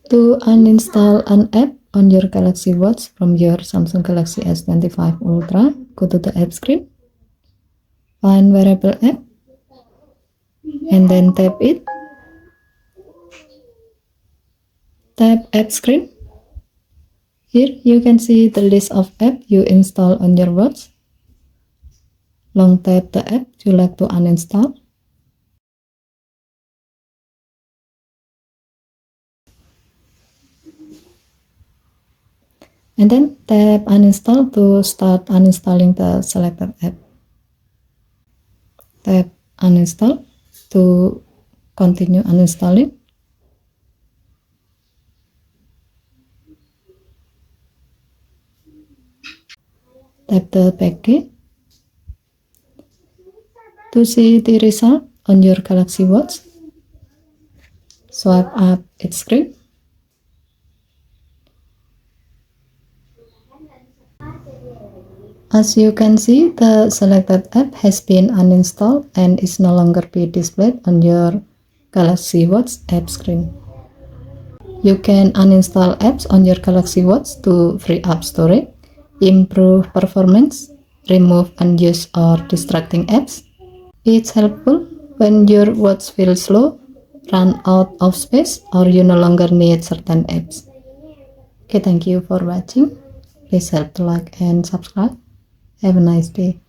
To uninstall an app on your Galaxy Watch from your Samsung Galaxy S25 Ultra, go to the app screen, find wearable app, and then tap it. Tap app screen. Here you can see the list of apps you install on your watch. Long tap the app you like to uninstall. And then tap uninstall to start uninstalling the selected app. Tap uninstall to continue uninstalling. Tap the back key. To see the result on your Galaxy Watch, swipe up its screen. As you can see, the selected app has been uninstalled and is no longer be displayed on your Galaxy Watch app screen. You can uninstall apps on your Galaxy Watch to free up storage, improve performance, remove unused or distracting apps. It's helpful when your watch feels slow, run out of space, or you no longer need certain apps. Okay, thank you for watching. Please help to like and subscribe. Have a nice day.